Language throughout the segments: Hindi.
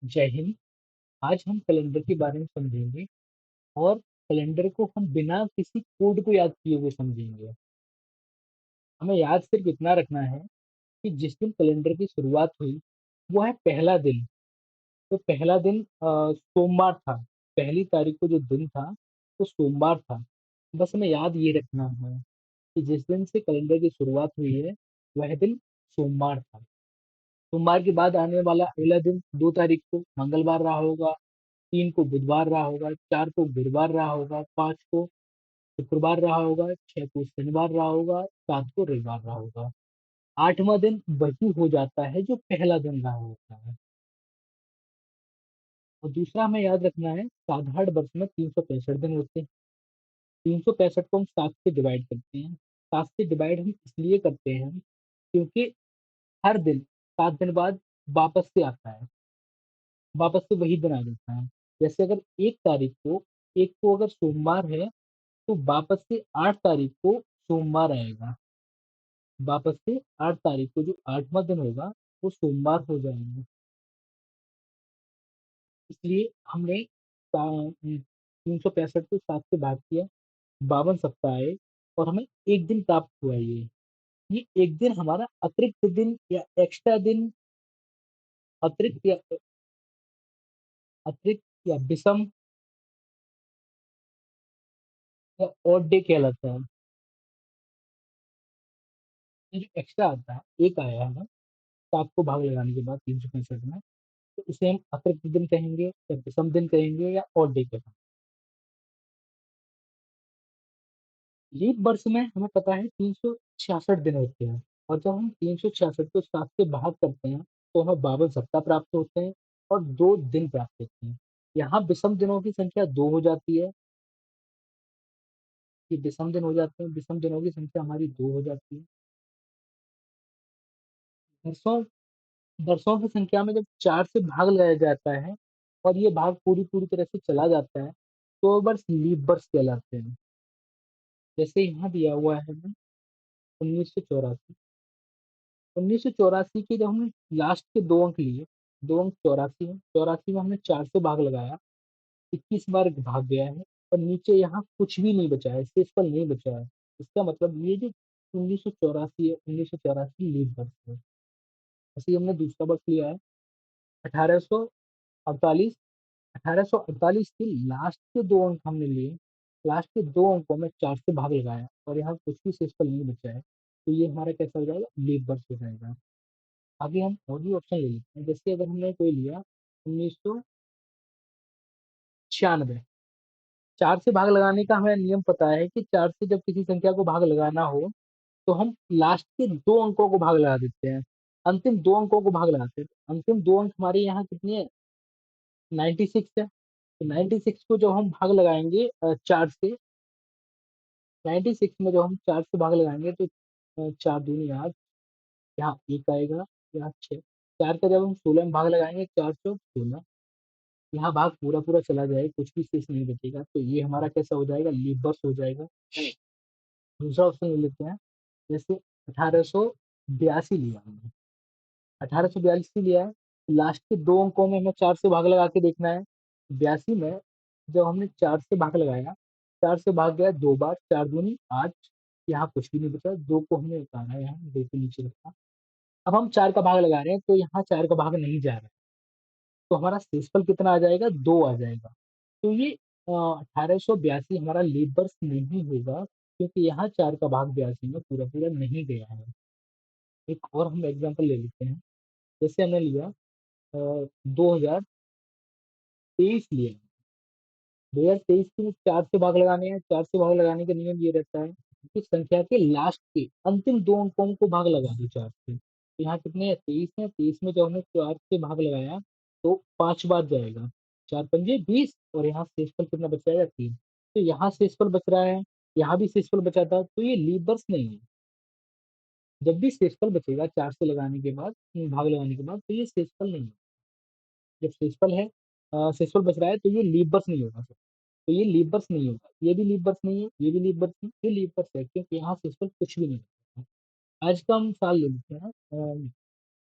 जय हिंद। आज हम कैलेंडर के बारे में समझेंगे और कैलेंडर को हम बिना किसी कोड को याद किए हुए समझेंगे। हमें याद सिर्फ इतना रखना है कि जिस दिन कैलेंडर की शुरुआत हुई वो है पहला दिन। तो पहला दिन सोमवार था। पहली तारीख को जो दिन था वो सोमवार था। बस हमें याद ये रखना है कि जिस दिन से कैलेंडर की शुरुआत हुई है वह दिन सोमवार था। सोमवार के बाद आने वाला अगला दिन 2 तारीख को मंगलवार रहा होगा, 3 को बुधवार रहा होगा, 4 को गुरुवार रहा होगा, 5 को शुक्रवार रहा होगा, 6 को शनिवार रहा होगा, 7 को रविवार रहा होगा। 8वां दिन वही हो जाता है जो पहला दिन रहा होता है। और दूसरा हमें याद रखना है साधारण वर्ष में 365 दिन होते हैं। 365 को हम 7 से डिवाइड करते हैं। 7 से डिवाइड हम इसलिए करते हैं क्योंकि हर दिन 7 दिन बाद वापस से आता है। वापस से वही दिन आ जाता है। जैसे अगर 1 तारीख को 1 को अगर सोमवार है तो वापस से 8 तारीख को सोमवार आएगा। वापस से 8 तारीख को जो 8वां दिन होगा वो सोमवार हो जाएगा। इसलिए हमने 365 को 7 से भाग किया, 52 सप्ताह आए और हमें 1 दिन प्राप्त हुआ ये। ये 1 दिन हमारा अतिरिक्त दिन या एक्स्ट्रा दिन, अतिरिक्त या अतिरिक्त या विषम या ऑड डे कहलाता है। ये जो एक्स्ट्रा आता है, 1 आया है ना 7 को भाग लगाने के बाद 365 में, तो इसे हम अतिरिक्त दिन कहेंगे या विषम दिन कहेंगे या ऑड डे कहेंगे। लीप वर्ष में हमें पता है 366 दिन होते हैं और जब हम 366 को 7 से भाग करते हैं तो हमें 52 सप्ताह प्राप्त होते हैं और 2 दिन प्राप्त होते हैं। यहाँ विषम दिनों की संख्या 2 हो जाती है। ये विषम दिन हो जाते हैं, विषम दिनों की संख्या हमारी 2 हो जाती है। वर्षों वर्षों की संख्या में जब 4 से भाग लगाया जाता है और ये भाग पूरी पूरी तरह से चला जाता है तो वो वर्ष लीप वर्ष कहलाते हैं। जैसे यहाँ दिया हुआ है ना 1984। 1984 के जब हमने लास्ट के 2 अंक लिए, 2 अंक 84 हैं, 84 में हमने 4 से भाग लगाया, 21 बार भाग गया है और नीचे यहाँ कुछ भी नहीं बचा है, शेषफल नहीं बचा है। इसका मतलब ये जो 1984 है, 1984 लीप वर्ष है। ऐसे ही हमने दूसरा वर्ष लिया है 1848। 1848 के लास्ट के 2 अंक हमने लिए, लास्ट के 2 अंकों में 4 से भाग लगाया और यहाँ कुछ भी शेषफल नहीं बचा है, तो ये हमारा कैसा हो जाएगा? लीप वर्ष हो जाएगा। आगे हम और भी ऑप्शन ले लेते हैं। जैसे अगर हमने कोई लिया 1996, 4 से भाग लगाने का हमें नियम पता है कि 4 से जब किसी संख्या को भाग लगाना हो तो हम लास्ट के 2 अंकों को भाग लगा देते हैं। अंतिम 2 अंकों को भाग लगाते हैं। अंतिम 2 अंक हमारे यहाँ कितने हैं? 96 है। तो 96 को जब हम भाग लगाएँगे 4 से, 96 में जब हम 4 से भाग लगाएँगे तो 4 दूनी 8, यहाँ 1 आएगा, यहाँ 6। 4 का जब हम 16 में भाग लगाएँगे 4 चौक 16, यहाँ भाग पूरा-पूरा चला जाएगा, कुछ भी शेष नहीं बचेगा, तो ये हमारा कैसा हो जाएगा? लीप वर्ष हो जाएगा। दूसरा ऑप्शन ले लेते हैं, जैसे 1882 लिया हमने, 1882 लिया है, लास्ट के 2 अंकों में हमें 4 से भाग लगा के देखना है। 82 में जब हमने 4 से भाग लगाया, 4 से भाग गया 2 बार, 4 दूनी 8, यहाँ कुछ भी नहीं बचा, 2 को हमने उतारा यहाँ, 2 को नीचे रखा। अब हम 4 का भाग लगा रहे हैं, तो यहाँ 4 का भाग नहीं जा रहा है, तो हमारा शेषफल कितना आ जाएगा? 2 आ जाएगा। तो ये 1882 हमारा लीप वर्ष नहीं होगा क्योंकि यहाँ 4 का भाग 82 में पूरा-पूरा नहीं गया है। एक और हम एग्ज़ाम्पल ले लेते हैं, जैसे हमने लिया 2023 लिया। 2023 के 4 से भाग लगाने हैं, 4 से भाग लगाने का नियम ये रहता है कि संख्या के लास्ट के अंतिम 2 अंकों को भाग लगा दो 4 से। तो यहाँ कितने हैं? 23 हैं, 23 में जब हमने 4 से भाग लगाया तो 5 बार जाएगा। 4 पंजे 20 और यहाँ शेषफल कितना बच जाएगा? 3। तो यहाँ शेषफल बच रहा है, यहाँ भी शेषफल बचा था, तो ये लीप वर्ष नहीं है। जब भी शेषफल बचेगा 4 से लगाने के बाद, भाग लगाने के बाद, तो ये शेषफल नहीं है। जब शेषफल है शेषफल बच रहा है तो ये लीप वर्ष नहीं होगा। तो ये लीप वर्ष नहीं होगा, ये भी लीप वर्ष नहीं है, ये भी लीप वर्ष नहीं, ये लीप वर्ष है क्योंकि यहाँ शेषफल कुछ भी नहीं है। आज का हम साल ले लेते हैं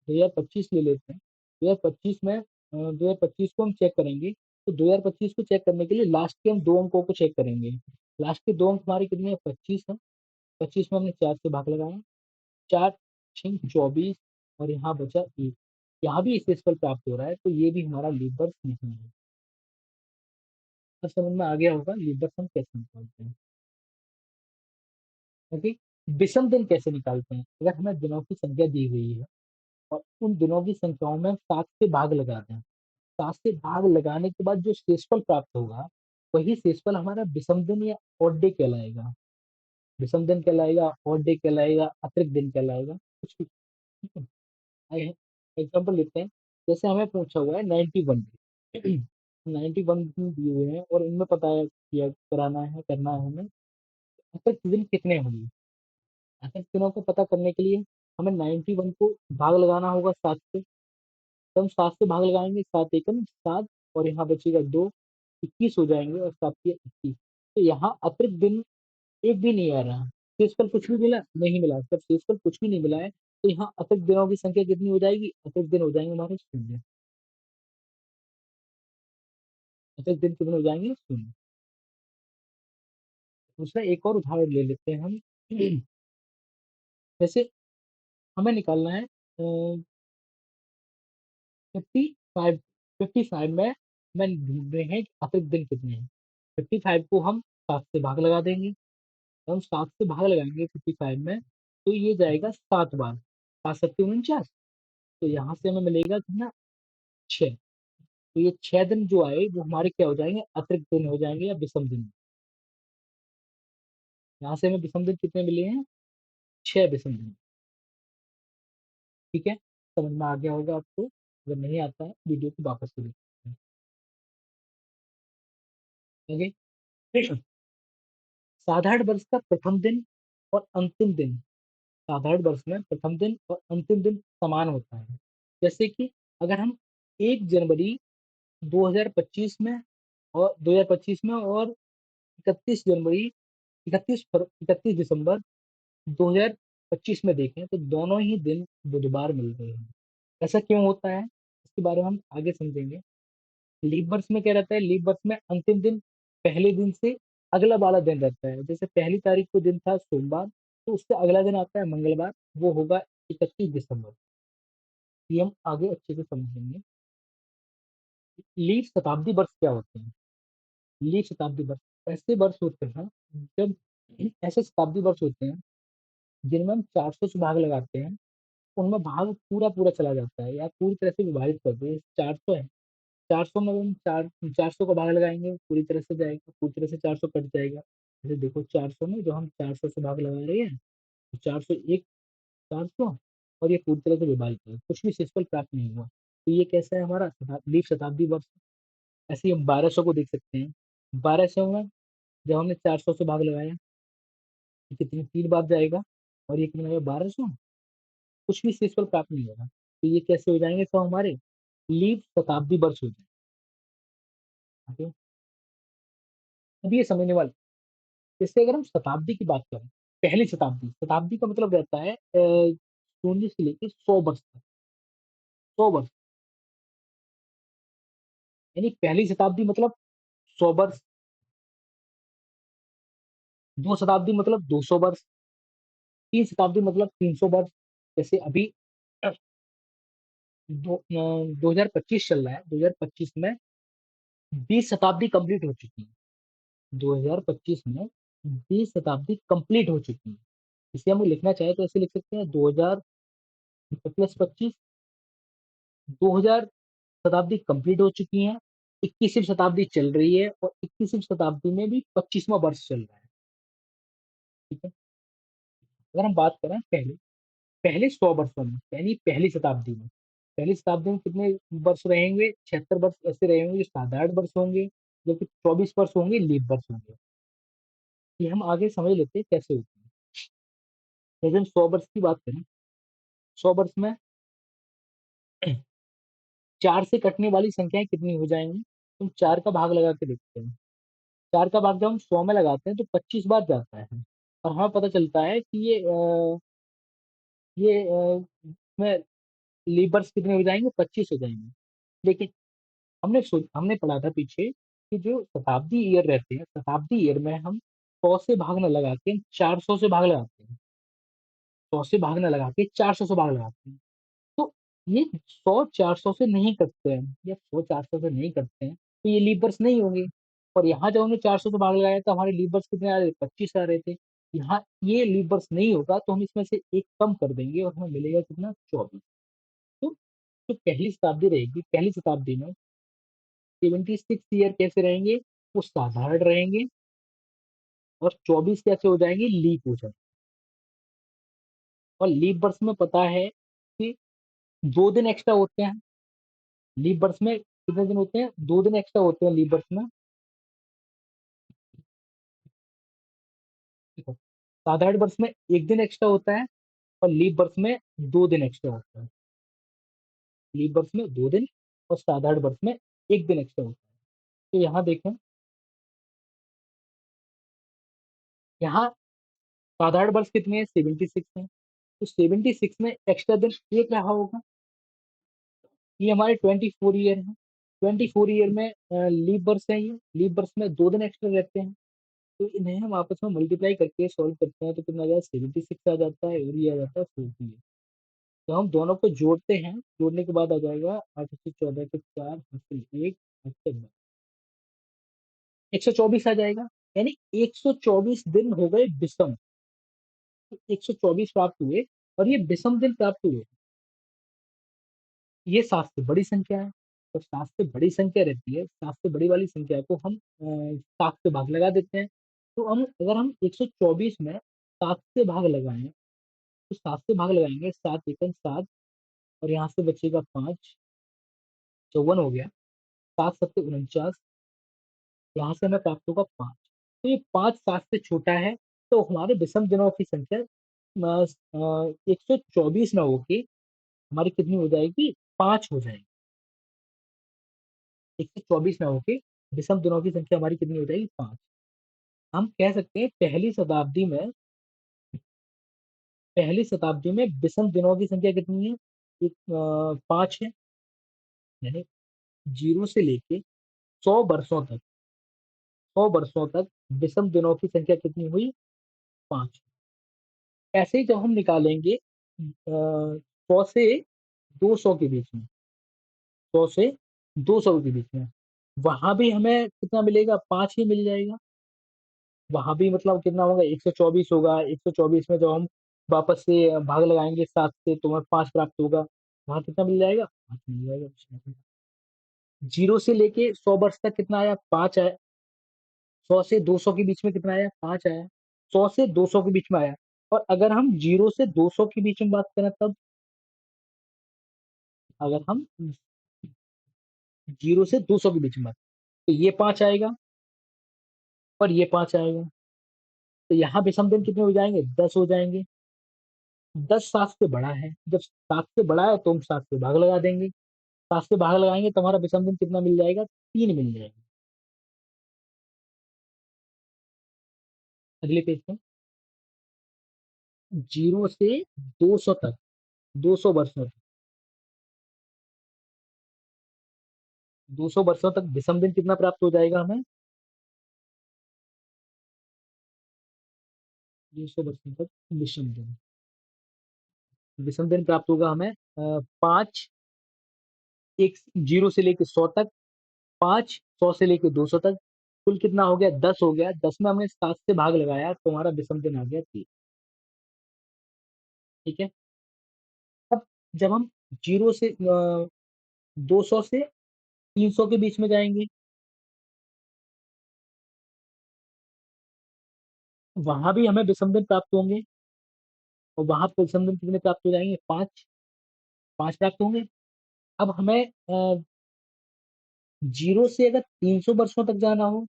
2025 ले लेते हैं। 2025 में 2025 को हम चेक करेंगे, तो 2025 को चेक करने के लिए लास्ट के हम 2 अंकों को चेक करेंगे। लास्ट के 2 अंक हमारे कितने हैं? 25 है। 25 में हमने 4 से भाग लगाया, 4 6 24 और यहाँ बचा 1। यहाँ भी इस फल प्राप्त हो रहा है, तो ये भी हमारा लीप वर्ष नहीं है। अब समझ में आ गया होगा लीप वर्ष हम कैसे निकालते हैं। ओके, विषम दिन कैसे निकालते हैं? अगर हमें दिनों की संख्या दी हुई है और उन दिनों की संख्याओं में हम 7 से भाग लगाते हैं, 7 से भाग लगाने के बाद जो शेषफल प्राप्त होगा, वही शेषफल हमारा विषम दिन या ऑड डे कहलाएगा। विषम दिन कहलाएगा, ऑड डे कहलाएगा, अतिरिक्त दिन कहलाएगा, कुछ भी। ठीक है, आइए एग्जाम्पल लेते हैं। जैसे हमें पूछा हुआ है 91 डे। 91 दिन दिए हुए हैं और इनमें पता है किया कराना है, करना है हमें अतिरिक्त दिन कितने होंगे। अतिरिक्त दिनों को पता करने के लिए हमें 91 को भाग लगाना होगा 7 से। तो हम 7 से भाग लगाएंगे, 7 एकम 7 और यहाँ बचेगा 2, 21 हो जाएंगे और 7 के 21। तो यहाँ अतिरिक्त दिन एक भी नहीं आ रहा। शेषफल कुछ भी मिला? नहीं मिला। जब शेषफल कुछ भी नहीं मिला है, तो यहाँ अतिरिक्त दिनों की संख्या कितनी हो जाएगी? अतिरिक्त दिन हो जाएंगे हमारे 0। अतिरिक्त दिन कितने हो जाएंगे? 0। दूसरा एक और उदाहरण ले लेते हैं हम। जैसे हमें निकालना है 55। 55 में हमें ढूंढ रहे हैं कि अतिरिक्त दिन कितने हैं। 55 को हम 7 से भाग लगा देंगे। तो हम 7 से भाग लगाएंगे 55 में, तो ये जाएगा 7 बार। 7 सत्ते 49। तो यहाँ से हमें मिलेगा कितना? 6। तो ये 6 दिन जो आए वो हमारे क्या हो जाएंगे? अतिरिक्त दिन हो जाएंगे या विषम दिन। यहाँ से हमें विषम दिन कितने मिले हैं? 6 विषम दिन। ठीक है, समझ में आ गया होगा आपको। अगर नहीं आता है वीडियो को वापस से देखते हैं। आगे, साधारण वर्ष का प्रथम दिन और अंतिम दिन। साधारण वर्ष में प्रथम दिन और अंतिम दिन समान होता है। जैसे कि अगर हम 1 जनवरी 2025 में और 2025 में और 31 जनवरी 31 दिसंबर 2025 में देखें, तो दोनों ही दिन बुधवार मिल रहे हैं। ऐसा क्यों होता है, इसके बारे में हम आगे समझेंगे। लीप वर्ष में क्या रहता है? लीप वर्ष में अंतिम दिन पहले दिन से अगला वाला दिन रहता है। जैसे पहली तारीख को दिन था सोमवार, तो उससे अगला दिन आता है मंगलवार, वो होगा 31 दिसंबर। ये हम आगे अच्छे से समझेंगे। लीप शताब्दी वर्ष क्या होते हैं? लीप शताब्दी वर्ष ऐसे वर्ष होते हैं, जब ऐसे शताब्दी वर्ष होते हैं जिनमें हम 400 से भाग लगाते हैं, उनमें भाग पूरा पूरा चला जाता है या पूरी तरह से विभाजित कर दो। 400 है, 400 में हम 400 का भाग लगाएंगे पूरी तरह से जाएगा, पूरी तरह से 400 कट जाएगा। जैसे देखो 400 में जो हम 400 से भाग लगा रहे हैं, तो 401 400 और ये पूरी तरह से विभाजित है, कुछ भी शेषफल प्राप्त नहीं हुआ। तो ये कैसा है? हमारा लीप शताब्दी वर्ष। ऐसे ही हम 1200 को देख सकते हैं। 1200 में जब हमने 400 से भाग लगाया, तो कितनी 3 बार जाएगा और ये कितना है? 1200। कुछ भी शेषफल प्राप्त नहीं होगा, तो ये कैसे हो जाएंगे? सब हमारे लीप शताब्दी वर्ष हो जाएंगे। अब ये समझने वाला, जैसे अगर हम शताब्दी की बात करें, पहली शताब्दी, शताब्दी का मतलब रहता है शून्य से लेकर 100 वर्ष तक। 100 वर्ष यानी पहली शताब्दी मतलब 100 वर्ष, 2 शताब्दी मतलब 200 वर्ष, 3 शताब्दी मतलब 300 वर्ष। जैसे अभी 2025 चल रहा है, 2025 में 20 शताब्दी कंप्लीट हो चुकी है। 2025 में 20 शताब्दी कंप्लीट हो चुकी है। इसे हम लिखना चाहे तो ऐसे लिख सकते हैं 2000 प्लस 25, 2000 शताब्दी कंप्लीट हो चुकी है, 21वीं शताब्दी चल रही है और 21वीं शताब्दी में भी 25वां वर्ष चल रहा है। ठीक है, अगर हम बात करें पहले पहले 100 वर्षों में, यानी पहली शताब्दी में, पहली शताब्दी में कितने वर्ष रहेंगे? 76 वर्ष ऐसे रहेंगे जो साधारण वर्ष होंगे, जबकि 24 वर्ष होंगे लीप वर्ष होंगे। ये हम आगे समझ लेते हैं कैसे होते हैं। जैसे हम 100 वर्ष की बात करें, 100 वर्ष में 4 से कटने वाली संख्याएं कितनी हो जाएंगी? तुम 4 का भाग लगा के देखते हैं। 4 का भाग जब हम 100 में लगाते हैं तो 25 बार जाता है और हमें पता चलता है कि ये इसमें लीवर्स कितने हो जाएंगे? 25 हो जाएंगे। लेकिन हमने पढ़ा था पीछे कि जो शताब्दी ईयर रहते हैं, शताब्दी ईयर में हम 100 से भाग न लगा के 400 से भाग लगाते हैं। 100 से भाग न लगा के 400 से भाग लगाते हैं। तो ये 100 400 से नहीं कटते हैं, या 100 400 से नहीं कटते हैं, तो ये लीप वर्ष नहीं होंगे। और यहाँ जब हमने 400 से भाग लगाया तो हमारे लीप वर्ष कितने आ रहे थे? 25 आ रहे थे। यहाँ ये लीप वर्ष नहीं होगा तो हम इसमें से एक कम कर देंगे और हमें मिलेगा कितना? 24। तो जो पहली शताब्दी रहेगी, पहली शताब्दी में 76 ईयर कैसे रहेंगे? वो साधारण रहेंगे, और 24 कैसे हो जाएंगे? लीप हो जाएंगे। और लीप वर्ष में पता है कि 2 दिन एक्स्ट्रा होते हैं। लीप वर्ष में कितने दिन होते हैं? 2 दिन एक्स्ट्रा होते हैं लीप वर्ष में। देखो, साधारण वर्ष में 1 दिन एक्स्ट्रा होता है, और लीप वर्ष में 2 दिन एक्स्ट्रा होता है। लीप वर्ष में 2 दिन, और साधारण वर्ष में 1 दिन एक्स्ट्रा होता है। तो यहाँ देखें, यहाँ साधारण वर्ष कितने हैं? 76 है। तो 76 में एक्स्ट्रा दिन एक रहा होगा। ये हमारे 24 ईयर है। 24 ईयर में लीप वर्ष है, ये लीप वर्ष में 2 दिन एक्स्ट्रा रहते हैं। तो इन्हें हम आपस में मल्टीप्लाई करके सॉल्व करते हैं तो कितना आ जाता है? 76 आ जाता है, और ये आ जाता है 40। तो हम दोनों को जोड़ते हैं, जोड़ने के बाद आ जाएगा 8 से 14 के 4 हासिल 1 से 124 आ जाएगा। यानी 124 दिन हो गए विषम। 124 प्राप्त हुए, और ये विषम दिन प्राप्त हुए। ये 7 से बड़ी संख्या है। तो 7 से बड़ी संख्या रहती है, 7 से बड़ी वाली संख्या को हम 7 से भाग लगा देते हैं। तो हम अगर हम 124 में 7 से भाग लगाएं, तो 7 से भाग लगाएंगे, 7 एकम 7, और यहाँ से बचेगा 5, 54 हो गया। 7 सत्ते 49, यहाँ से हमें प्राप्त होगा 5। तो ये 5 7 से छोटा है। तो हमारे विषम दिनों की संख्या 124 ना होके हमारी कितनी हो जाएगी? 5 हो जाएगी। 124 ना होके विषम दिनों की संख्या हमारी कितनी हो जाएगी? 5। हम कह सकते हैं पहली शताब्दी में विषम दिनों की संख्या कितनी है? 5 है। यानी 0 से लेके 100 वर्षों तक विषम दिनों की संख्या कितनी हुई? 5। ऐसे ही जब हम निकालेंगे 100 से 200 के बीच में, 100 से 200 के बीच में, वहां भी हमें कितना मिलेगा? 5 ही मिल जाएगा। वहां भी मतलब कितना होगा? 124 होगा। 124 में जब हम वापस से भाग लगाएंगे 7 से, तो हमें 5 प्राप्त होगा। वहां कितना मिल जाएगा? 5 मिल जाएगा। 0 से लेके 100 वर्ष तक कितना आया? 5 आया। 100 से 200 के बीच में कितना आया? 5 आया। 100 से 200 के बीच में आया। और अगर हम 0 से 200 के बीच में बात करें, तब अगर हम 0 से 200 के बीच में बात, तो ये 5 आएगा, और ये 5 आएगा। तो यहाँ विषम दिन कितने हो जाएंगे? 10 हो जाएंगे। 10 7 से बड़ा है। जब 7 से बड़ा है तो हम 7 से भाग लगा देंगे। 7 से भाग लगाएंगे तो हमारा विषम दिन कितना मिल जाएगा? 3 मिल जाएगा। अगले पेज पे, 0 से 200 तक, 200 वर्षों तक, 200 वर्षों तक विषम दिन कितना प्राप्त हो जाएगा हमें? 200 वर्षों तक विषम दिन प्राप्त होगा हमें 5, एक 0 से लेकर 100 तक, 5 100 से लेकर 200 तक, कुल कितना हो गया? 10 हो गया। 10 में हमने 7 से भाग लगाया तो हमारा विषम दिन आ गया 3। ठीक है। अब जब हम 0 से 200 से 300 के बीच में जाएंगे, वहां भी हमें विषम दिन प्राप्त होंगे। और वहां पर विषम दिन कितने प्राप्त हो जाएंगे? 5। 5 प्राप्त होंगे। अब हमें 0 से अगर 300 वर्षों तक जाना हो,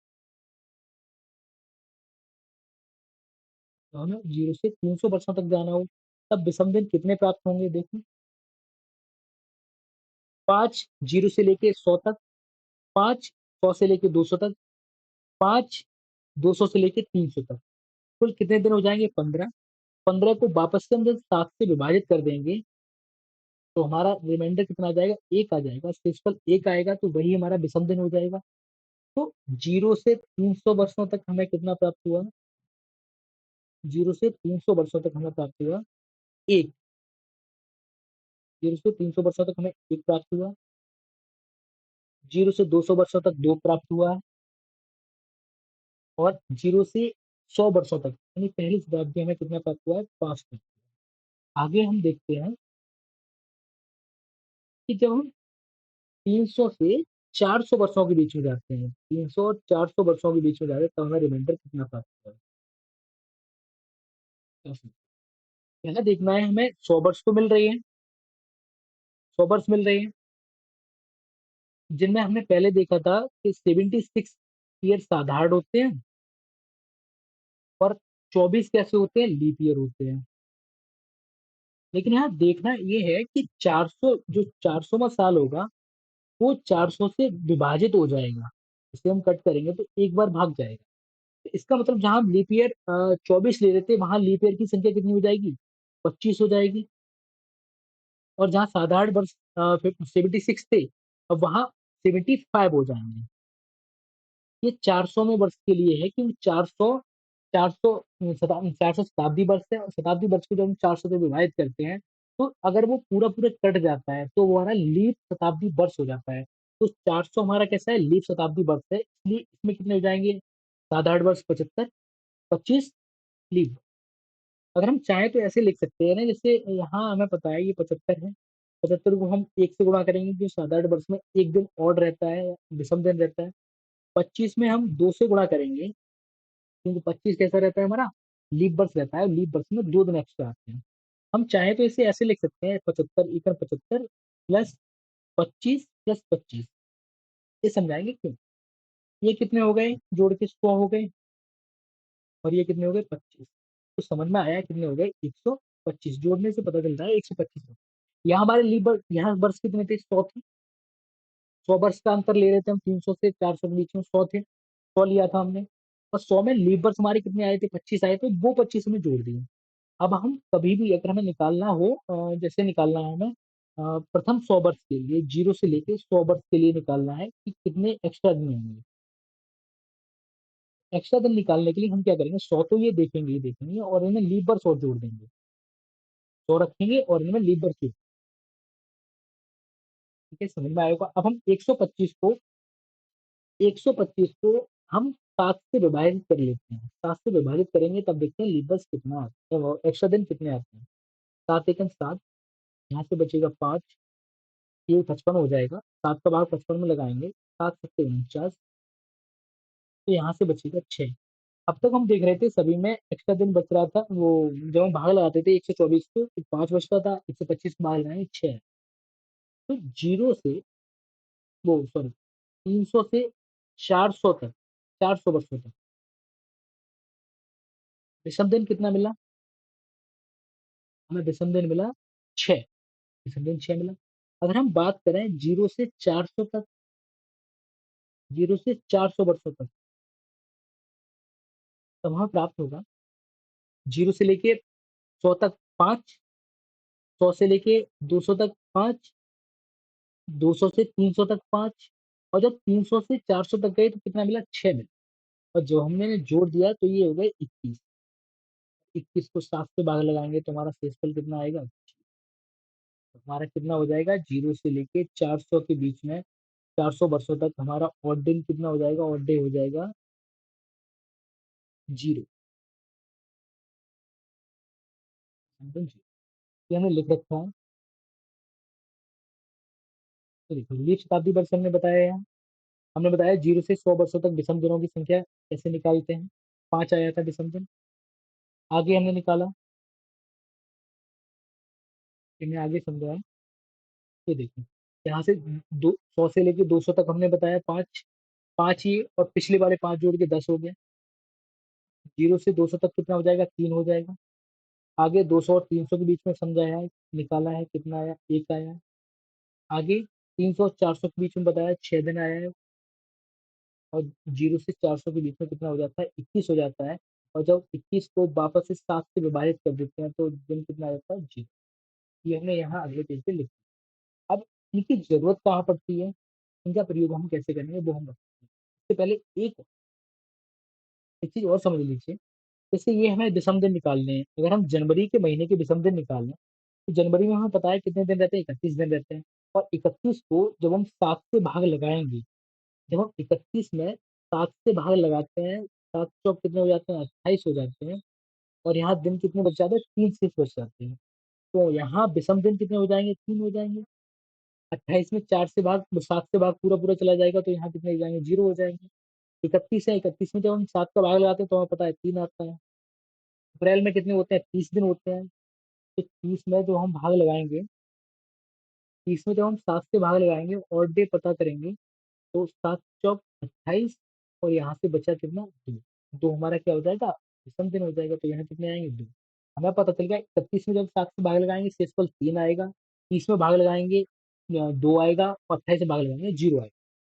तो हमें 0 से 300 वर्षों तक जाना हो, तब विषम दिन कितने प्राप्त होंगे? देखो, 5 0 से लेके 100 तक, 5 100 से लेके 200 तक, 5 200 से लेके 300 तक, कुल कितने दिन हो जाएंगे? 15। 15 को वापस से हम जब 7 से विभाजित कर देंगे, तो हमारा रिमाइंडर कितना आ जाएगा, एक आ जाएगा। सिंपल एक आएगा तो वही हमारा विषम दिन हो जाएगा। तो 0 से 300 वर्षों तक हमें कितना प्राप्त हुआ, 0 से 300 वर्षों तक हमें प्राप्त हुआ एक। 0 से 300 वर्षों तक हमें एक प्राप्त हुआ। 0 से 200 वर्षों तक दो प्राप्त हुआ है। और 0 से 100 वर्षों तक यानी पहली शताब्दी हमें कितना प्राप्त हुआ है, पांच प्राप्त। आगे हम देखते हैं कि जब हम 300 से 400 वर्षों के बीच में जाते हैं, 300 और 400 वर्षों के बीच में जाते हैं, तो हमें रिमाइंडर कितना प्राप्त हुआ है। पहले देखना है हमें 100 वर्ष तो मिल रही है, 100 वर्ष मिल रही है, जिनमें हमने पहले देखा था कि 76 ईयर साधारण होते हैं और 24 कैसे होते हैं, लीप ईयर होते हैं। लेकिन यहाँ देखना ये है कि 400, जो 400वां साल होगा वो 400 से विभाजित हो जाएगा। इसे हम कट करेंगे तो एक बार भाग जाएगा। तो इसका मतलब जहां हम लीप ईयर 24 ले रहे थे, वहां लीप ईयर की संख्या कितनी हो जाएगी, 25 हो जाएगी। और जहाँ साधारण वर्ष 76 थे, अब वहां 75 हो जाएंगे। ये 400वें वर्ष के लिए है कि 400 शताब्दी वर्ष है, और शताब्दी वर्ष को जब हम 400 से विभाजित करते हैं तो अगर वो पूरा पूरा कट जाता है तो वो हमारा लीप शताब्दी वर्ष हो जाता है। तो 400 हमारा कैसा है, लीप शताब्दी वर्ष है, इसलिए इसमें कितने हो जाएंगे, साधारण वर्ष 75, 25 लीप। अगर हम चाहें तो ऐसे लिख सकते हैं ना, जैसे यहाँ हमें पता है ये 75 है, 75 को हम एक से गुणा करेंगे, जो साधारण वर्ष में एक दिन और रहता है, विषम दिन रहता है। 25 में हम दो से गुणा करेंगे, क्योंकि 25 कैसा रहता है हमारा, लीप वर्ष रहता है, लीप वर्ष में दो दिन एक्स्ट्रा आते हैं। हम चाहें तो इसे ऐसे लिख सकते हैं, 75 प्लस 25 प्लस 25। ये समझाएंगे क्यों। ये कितने हो गए, जोड़ के 100 हो गए, और ये कितने हो गए, 25। तो समझ में आया कितने हो गए, 125। जोड़ने से पता चलता है 125। यहाँ हमारे लीप वर्ष, यहाँ वर्ष कितने थे, 100 थे। 100 वर्ष का अंतर ले रहे थे हम, 300 से 400 के बीच में 100 थे, 100 लिया था हमने। और 100 में लीप वर्ष हमारे कितने आए थे, 25 आए थे, वो 25 में जोड़ दिए। अब हम कभी भी अगर हमें निकालना हो, जैसे निकालना है हमें प्रथम 100 वर्ष के लिए, 0 से लेके 100 वर्ष के लिए निकालना है कि कितने एक्स्ट्रा दिन होंगे। एक्स्ट्रा दिन निकालने के लिए हम क्या करेंगे, 100 तो ये देखेंगे ही देखेंगे, और इनमें लीप वर्ष और जोड़ देंगे। 100 रखेंगे और इनमें लीप वर्ष जोड़, ठीक है, समझ में आएगा। अब हम 125 को हम 7 से विभाजित कर लेते हैं, 7 से विभाजित करेंगे तब देखते हैं लीप वर्ष कितना आता है, एक्स्ट्रा दिन कितने आते हैं। 7 एकम 7, यहाँ से बचेगा 5, ये 55 हो जाएगा। 7 का भाग 55 में लगाएंगे, 7 सत्ते 49, तो यहाँ से बचेगा 6। अब तक हम देख रहे थे सभी में एक्स्ट्रा दिन बच रहा था, वो जब हम भाग लगाते थे 124 को तो 5 बचता था, 125 को भाग लगाएंगे 6। तो 0 से, वो सॉरी, 300 से 400 तक, 400 वर्षों तक विषम दिन कितना मिला, हमें विषम दिन मिला 6। विषम दिन 6 मिला। अगर हम बात करें 0 से 400 तक, 0 से 400 वर्षों तक, तब हमें प्राप्त होगा 0 से लेके 100 तक 5, 100 से लेके 200 तक 5, 200 से 300 तक 5, और जब 300 से 400 तक गए तो कितना मिला, 6 मिला। और जो हमने जोड़ दिया तो ये हो गए 21। 21 को 7 से भाग लगाएंगे तो हमारा शेषफल कितना आएगा, तो हमारा कितना हो जाएगा, 0 से लेके 400 के बीच में 400 वर्षों तक हमारा ऑड दिन कितना हो जाएगा, ऑड डे हो जाएगा 0। समझे? ये हमने लिख रखा है। तो देखो लीप शताब्दी वर्ष हमने बताया है, हमने बताया 0 से 100 वर्षों तक विषम दिनों की संख्या कैसे निकालते हैं, 5 आया था विषम दिन। आगे हमने निकाला, इन्हें आगे समझाया। तो देखो यहाँ से 100 से लेके 200 तक हमने बताया 5, 5 ही, और पिछले वाले 5 जोड़ के 10 हो गया। 0 से 200 तक कितना हो जाएगा, 3 हो जाएगा। आगे 200 और 300 के बीच में समझाया है, निकाला है, कितना आया, 1 आया। आगे 300 और 400 के बीच में बताया 6 दिन आया है। और 0 से 400 के बीच में कितना हो जाता है, 21 हो जाता है। और जब 21 को वापस से 7 से विभाजित कर देते हैं तो दिन कितना आ जाता है, 0। ये हमने यहाँ अगले पेज पे लिखा। इनकी जरूरत कहाँ पड़ती है, इनका प्रयोग हम कैसे करेंगे वो हम बताएंगे। इससे पहले एक चीज और समझ लीजिए। जैसे ये हमें विषम दिन निकालने हैं, अगर हम जनवरी के महीने के विषम दिन निकाल लें तो जनवरी में हमें पता है कितने दिन रहते हैं, 31 दिन रहते हैं। और 31 को जब हम 7 से भाग लगाएंगे, जब हम 31 में 7 से भाग लगाते हैं, 7 चौक कितने हो जाते हैं, 28 हो जाते हैं। और यहाँ दिन कितने बच जाते हैं, 3 सिर्फ बच जाते हैं। तो यहाँ विषम दिन कितने हो जाएंगे, 3 हो जाएंगे। 28 में 7 से भाग पूरा पूरा चला जाएगा तो यहाँ कितने हो जाएंगे, 0 हो जाएंगे। 31 है, 31 में जब हम 7 का भाग लगाते हैं तो हमें पता है 3 आता है। अप्रैल में कितने होते हैं, 30 दिन होते हैं। तो 30 में जो हम भाग लगाएंगे, 30 में जब हम 7 से भाग लगाएंगे और डे पता करेंगे, तो 7 चौक 28। और यहाँ से बचा कितना, 2। 2 हमारा क्या हो जाएगा, विषम दिन हो जाएगा। तो यहाँ कितने आएंगे, 2। हमें पता चल गया 31 में जब 7 से भाग लगाएंगे शेषफल 3 आएगा। 30 में भाग लगाएंगे 2 आएगा, और 28 में भाग लगाएंगे 0 आएगा।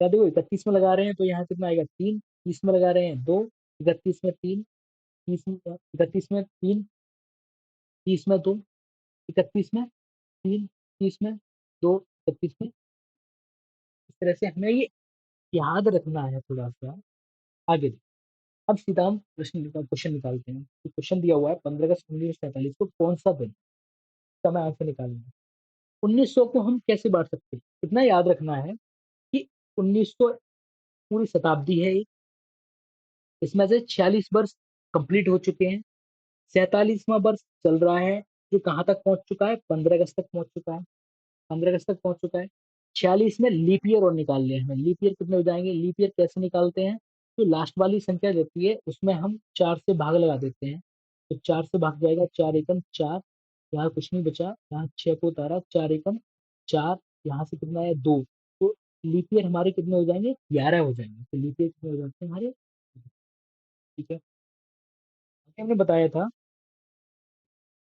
क्या देखो, 31 में लगा रहे हैं तो यहाँ कितना आएगा, 3। 30 में लगा रहे हैं 2, 31 में 3, 31 में 3, 30 में 2, 31 में 3, 30 में 2, 31 में। इस तरह से हमें ये याद रखना है थोड़ा सा। आगे देखो। अब सीधा हम क्वेश्चन निकालते हैं। क्वेश्चन दिया हुआ है 15 अगस्त 1947 को कौन सा दिन, इसका मैं आंसर निकालूंगा। 1900 को हम कैसे बांट सकते हैं, इतना याद रखना है कि 1900 पूरी शताब्दी है एक। इसमें से 46 वर्ष कंप्लीट हो चुके हैं। 47वां वर्ष चल रहा है, जो कहाँ तक पहुंच चुका है, 15 अगस्त तक पहुंच चुका है। 15 अगस्त तक पहुंच चुका है। 46 में लीप ईयर और निकाल लिया हमें। लीप ईयर कितने हो जाएंगे, लीप ईयर कैसे निकालते हैं, तो लास्ट वाली संख्या रहती है उसमें हम 4 से भाग लगा देते हैं। तो 4 से भाग जाएगा, 4 एकम 4। यहाँ कुछ नहीं बचा, यहाँ 6 को उतारा, 4 एकम 4। यहाँ से कितना है, 2। तो लीप ईयर हमारे कितने हो जाएंगे, 11 हो जाएंगे। तो लीप ईयर कितने हो जाते हैं हमारे, ठीक है। हमने बताया था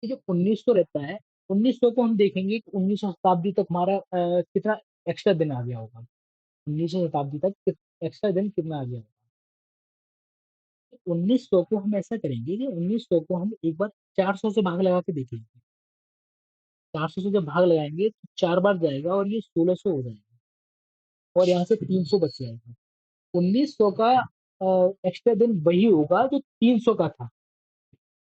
कि जो 1900 रहता है, 1900 को हम देखेंगे कि 1900 शताब्दी तक हमारा कितना एक्स्ट्रा दिन आ गया होगा। 1900 शताब्दी तक एक्स्ट्रा दिन कितना आ गया होगा। 1900 को हम ऐसा करेंगे कि 1900 को हम एक बार 400 से भाग लगा के देखेंगे। 400 से जब भाग लगाएंगे तो 4 बार जाएगा और ये 1600 हो जाएगा। और यहाँ से 300 बच जाएगा। 1900 का एक्स्ट्रा दिन वही होगा जो 300 का था।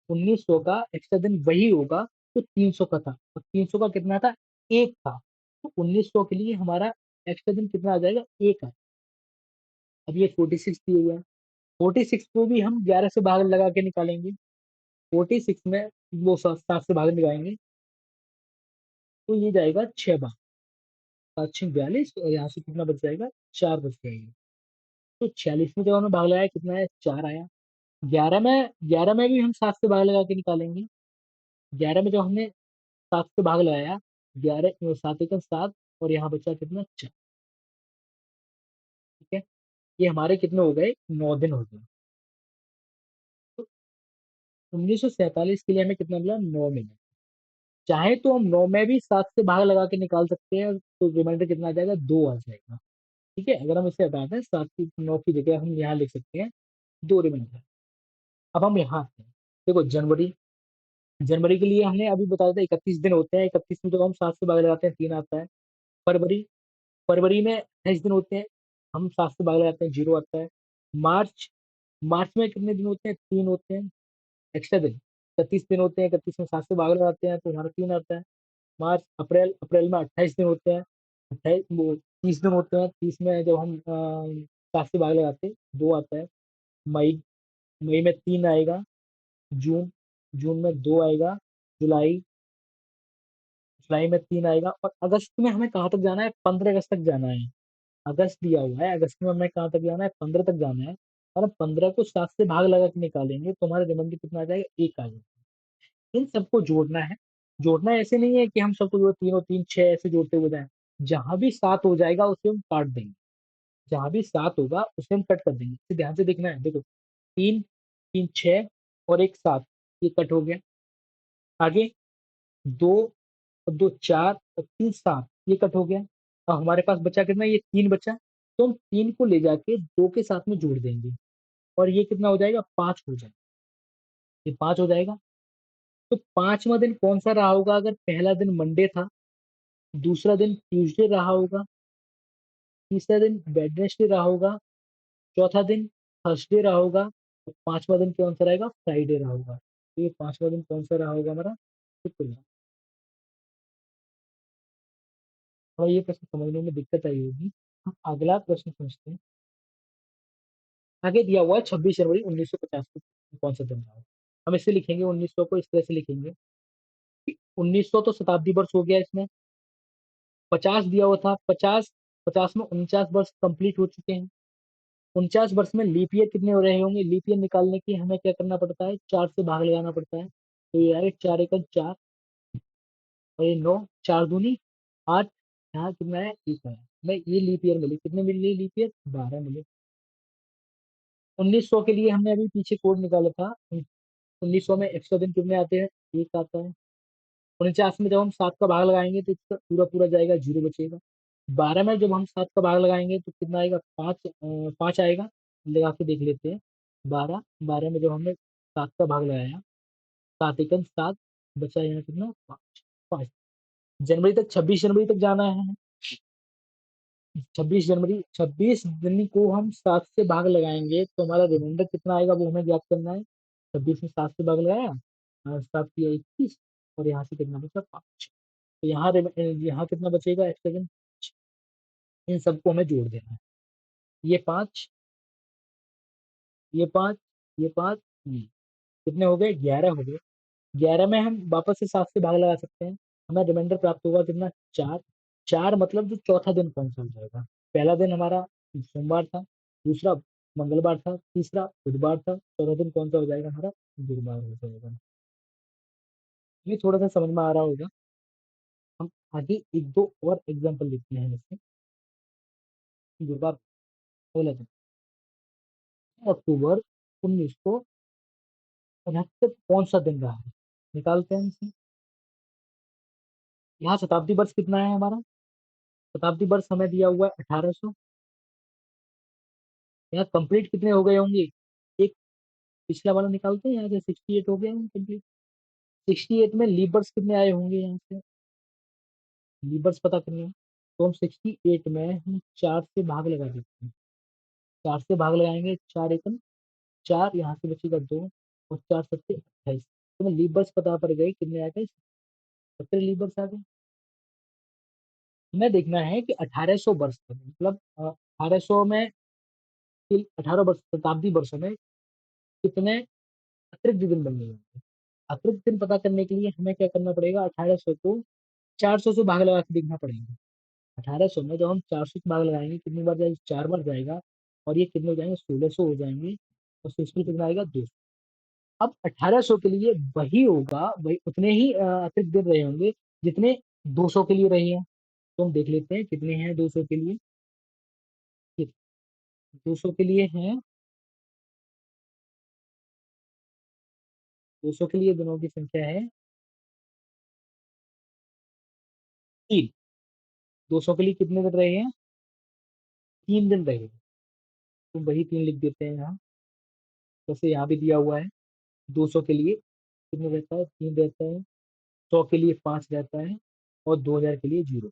1900 का एक्स्ट्रा दिन वही होगा जो 300 का था। और 300 का कितना था, एक था। तो 1900 के लिए हमारा एक्स्ट्रा दिन कितना आ जाएगा, एक है। अब ये 46 दिए हुआ है। 46 को भी हम 11 से भाग लगा के निकालेंगे। 46 में वो 7 से भाग लगाएंगे तो ये जाएगा 6 बार। 7 6 42, और यहाँ से कितना बच जाएगा, 4 बच जाएगा। तो 46 में जब हमने भाग लगाया कितना है, 4 आया। 11 में भी हम 7 से भाग लगा के निकालेंगे। 11 में जब हमने 7 से भाग लगाया, 11 7 एकम 7, और यहाँ बचा कितना, 4। ठीक है। ये हमारे कितने हो गए, 9 दिन हो गए। तो 1947 के लिए हमें कितना मिला, 9 मिला। चाहे तो हम 9 में भी 7 से भाग लगा के निकाल सकते हैं, तो रिमाइंडर कितना आ जाएगा, 2 आ जाएगा। ठीक है। अगर हम इसे हटा दें, 7 की 9 की जगह हम यहाँ लिख सकते हैं 2 रिमाइंडर। अब हम यहाँ आते हैं। देखो, जनवरी, जनवरी के लिए हमने अभी बताया था 31 दिन होते हैं। 31 में जब हम 7 से भाग लगाते हैं 3 आता है। फरवरी, फरवरी में 28 दिन होते हैं। हम 7 से भाग लगाते हैं, 0 आता है। मार्च, मार्च में कितने दिन होते हैं, 3 होते हैं एक्स्ट्रा दिन। 31 दिन होते हैं, 31 में 7 से भाग लगाते हैं तो हमारा 3 आता है। मार्च, अप्रैल, अप्रैल में 28 दिन होते हैं। 28 वो 30 दिन होते हैं। 30 में जब हम 7 से भाग लगाते हैं, 2 आता है। मई, मई में 3 आएगा। जून, जून में 2 आएगा। जुलाई, जुलाई में 3 आएगा। और अगस्त में हमें कहाँ तक जाना है, 15 अगस्त तक जाना है। अगस्त दिया हुआ है, अगस्त में हमें कहाँ तक जाना है, 15 तक जाना है। और हम 15 को 7 से भाग लगा के निकालेंगे तो हमारे रिमाइंडर कितना आ जाएगा, 1 आ जाएगा। इन सबको जोड़ना है। जोड़ना ऐसे नहीं है कि हम सबको जो 3 और 3 6 ऐसे जोड़ते हुए जाए। जहां भी 7 हो जाएगा उसे हम काट देंगे। जहां भी 7 होगा उसे हम कट कर देंगे। इसे ध्यान से देखना है। देखो, 3 3 6 और 1 7, ये कट हो गया। आगे 2 और 2 4 और 3 7, ये कट हो गया। अब हमारे पास बचा कितना, ये 3 बचा। तो हम 3 को ले जाके 2 के साथ में जोड़ देंगे। और ये कितना हो जाएगा, 5 हो जाएगा। ये 5 हो जाएगा। तो 5वां दिन कौन सा रहा होगा, अगर पहला दिन मंडे था दूसरा दिन ट्यूसडे रहा होगा, तीसरा दिन वेडनेसडे रहा होगा, चौथा दिन थर्सडे रहा होगा, और पांचवा दिन कौन सा रहेगा, फ्राइडे रहा होगा। तो ये पांचवा दिन कौन सा रहा होगा हमारा, शुक्र। और ये प्रश्न समझने में दिक्कत आई होगी। हम अगला प्रश्न समझते हैं। आगे दिया हुआ है 26 जनवरी 1950 को कौन सा दिन रहा होगा। हम इसे लिखेंगे 1900 को इस तरह से लिखेंगे कि 1900 तो शताब्दी वर्ष हो गया इसमें। 50 दिया हुआ था, 50, 50 में 49 वर्ष कंप्लीट हो चुके हैं। 49 वर्ष में लीप ईयर कितने हो रहे होंगे, लीप ईयर निकालने की हमें क्या करना पड़ता है, 4 से भाग लगाना पड़ता है। तो ये आए 4 एकड़ 4, और ये 9, 4 दूनी 8, यहाँ कितना है, एक है। मैं ये लीप ईयर मिली, कितने मिली लीप ईयर, 12 मिले। 1900 के लिए हमने अभी पीछे कोड निकाला था। 1900 में एक्स्ट्रा दिन कितने आते हैं, एक आता है। 49 में जब हम 7 का भाग लगाएंगे तो इसका पूरा पूरा जाएगा, जीरो बचेगा। 12 में जब हम 7 का भाग लगाएंगे तो कितना आएगा, 5 आएगा। लगा के देख लेते हैं। 12, 12 में जब हमने 7 का भाग लगाया, 7 एकम 7, बचा यहाँ कितना, 5। जनवरी तक, 26 जनवरी तक जाना है। 26 जनवरी, 26 दिन को हम 7 से भाग लगाएंगे तो हमारा रिमाइंडर कितना आएगा वो हमें ज्ञात करना है। 26 में 7 से भाग लगाया, 7 किया 21, और यहाँ से कितना बचा, 5। तो यहाँ कितना बचेगा एक्स्ट्रा दिन, इन सबको हमें जोड़ देना है। ये 5, ये 5, ये 5, कितने हो गए, 11 हो गए। 11 में हम वापस से 7 से भाग लगा सकते हैं। हमें रिमाइंडर प्राप्त होगा कितना, 4। 4 मतलब जो चौथा दिन कौन सा हो जाएगा। पहला दिन हमारा सोमवार था, दूसरा मंगलवार था, तीसरा बुधवार था, चौथा दिन कौन सा हो जाएगा हमारा, गुरुवार हो जाएगा। ये थोड़ा सा समझ में आ रहा होगा। हम आगे एक दो और एग्जाम्पल लिखते हैं इससे। गुरुवार, पहला दिन, अक्टूबर 1969 कौन सा दिन रहा है, निकालते हैं इसे। यहाँ शताब्दी वर्ष कितना है हमारा, शताब्दी वर्ष हमें दिया हुआ है 1800। यहाँ कंप्लीट कितने हो गए होंगे, एक पिछला वाला निकालते हैं, यहाँ से 68 हो गए होंगे कंप्लीट। 68 में लीबर्स कितने आए होंगे, यहाँ से लीबर्स पता करने हैं। तो हम 68 में हम 4 से भाग लगा देते हैं। 4 से भाग लगाएंगे, 4 एकम 4, यहाँ से बचेगा 2, और 4 7 28। तो मैं लीबर्स पता पड़ गए कितने आ गए, 17 लीबर्स आ गए। हमें देखना है कि 1800 वर्ष तक, मतलब 1800 में, 18 वर्ष शताब्दी वर्षों में कितने अतिरिक्त दिन बनने होंगे। अतिरिक्त दिन पता करने के लिए हमें क्या करना पड़ेगा, 1800 को 400 से भाग लगा के देखना पड़ेगा। 1800 में जब हम 400 से भाग लगाएंगे कितनी बार जाएगा, 4 बार जाएगा। और ये कितने हो जाएंगे, 1600 हो जाएंगे। और 16 कितना आएगा, 200। अब 1800 के लिए वही होगा, वही उतने ही अतिरिक्त दिन रहे होंगे जितने 200 के लिए रहे हैं। तो हम देख लेते हैं कितने हैं 200 के लिए। 200 के लिए हैं, 200 के लिए दिनों की संख्या है 3। 200 के लिए कितने दिन रहे हैं, 3 दिन रहे। तो वही 3 लिख देते हैं यहाँ। जैसे यहाँ भी दिया हुआ है, 200 के लिए कितने रहता है, 3 रहता है। 100 के लिए 5 रहता है, और 2000 के लिए 0।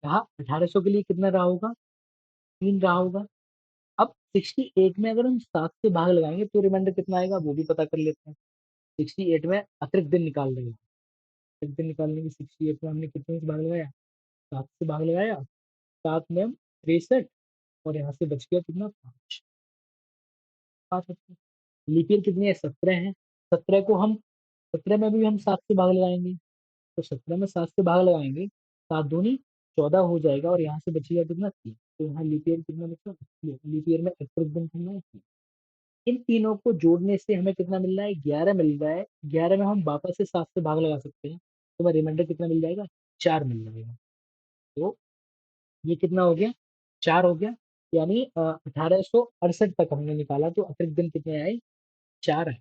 यहाँ 1800 के लिए कितना रहा होगा, 3 रहा होगा। अब 68 में अगर हम 7 से भाग लगाएंगे तो रिमाइंडर कितना आएगा वो भी पता कर लेते हैं। 68 में अतिरिक्त दिन निकाल रहे हैं। अतिरिक्त दिन निकालने की 68 में हमने कितने से भाग लगाया, 7 से भाग लगाया। 7 में 63, और यहाँ से बच गया कितना, 5। 5 लीप ईयर कितनी है, 17 है। 17 को हम 17 में भी हम 7 से भाग लगाएंगे। तो 17 में 7 से भाग लगाएंगे, 7 दूनी 14 हो जाएगा, और यहाँ से बचेगा कितना, 3। तो यहाँ लीप ईयर कितना बचा, लीप ईयर में अतिरिक्त दिन कितना है, 3। इन तीनों को जोड़ने से हमें कितना मिल रहा है, 11 मिल रहा है। 11 में हम वापस से 7 से भाग लगा सकते हैं, तो हमें रिमाइंडर कितना मिल जाएगा, 4 मिल जाएगा। तो ये कितना हो गया, 4 हो गया। यानी 1868 तक हमने निकाला तो अतिरिक्त दिन कितने आए, 4 है।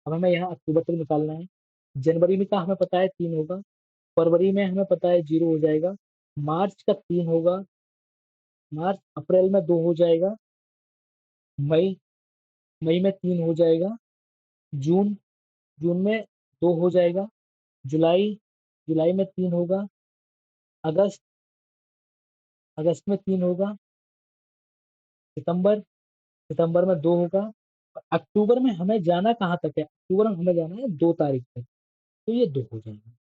अब हमें यहाँ अक्टूबर तक निकालना है। जनवरी में का हमें पता है 3 होगा, फरवरी में हमें पता है 0 हो जाएगा, मार्च का 3 होगा, मार्च अप्रैल में 2 हो जाएगा, मई मई में 3 हो जाएगा। जून, जून में 2 हो जाएगा। जुलाई, जुलाई में 3 होगा। अगस्त, अगस्त में 3 होगा। सितंबर, सितंबर में 2 होगा। और अक्टूबर में हमें जाना कहाँ तक है? अक्टूबर में हमें जाना है 2 तारीख तक, तो ये 2 हो जाएगा।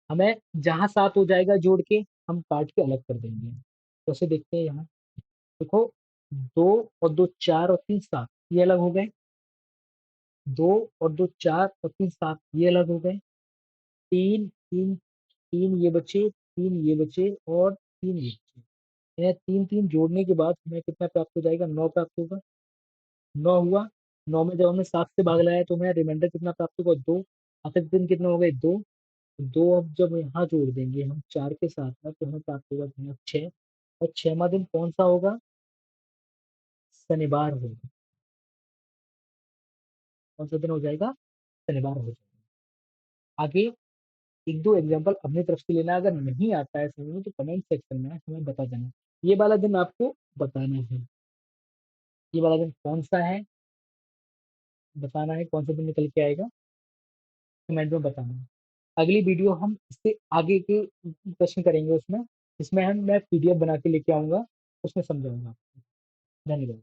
हमें जहाँ 7 हो जाएगा जोड़ के, हम काट के अलग कर देंगे। तो ऐसे देखते हैं यहाँ, देखो 2 और 2 4 और 3 7, ये अलग हो गए। 2 और 2 4 और 3 7, ये अलग हो गए। 3 3 3 ये बचे, 3 ये बचे और 3 ये बचे। यह 3 3 जोड़ने के बाद हमें कितना प्राप्त हो जाएगा? 9 प्राप्त होगा। 9 हुआ। 9 में जब हमने 7 से भाग लगाया तो हमें रिमाइंडर कितना प्राप्त होगा? 2। आखिर दिन कितने हो गए? 2। 2 अब जब यहाँ जोड़ देंगे हम 4 के साथ में तो हमें प्राप्त होगा 6। और 6वां दिन कौन सा होगा? शनिवार होगा। कौन सा दिन हो जाएगा? शनिवार हो जाएगा। आगे एक दो एग्जांपल अपनी तरफ से लेना, अगर नहीं आता है समझ में तो कमेंट सेक्शन में हमें बता देना। ये वाला दिन आपको बताना है, ये वाला दिन कौन सा है बताना है, कौन सा दिन निकल के आएगा कमेंट में बताना है। अगली वीडियो हम इससे आगे के प्रश्न करेंगे उसमें, इसमें हम मैं पीडीएफ बना के लेके आऊंगा, उसमें समझाऊंगा। धन्यवाद।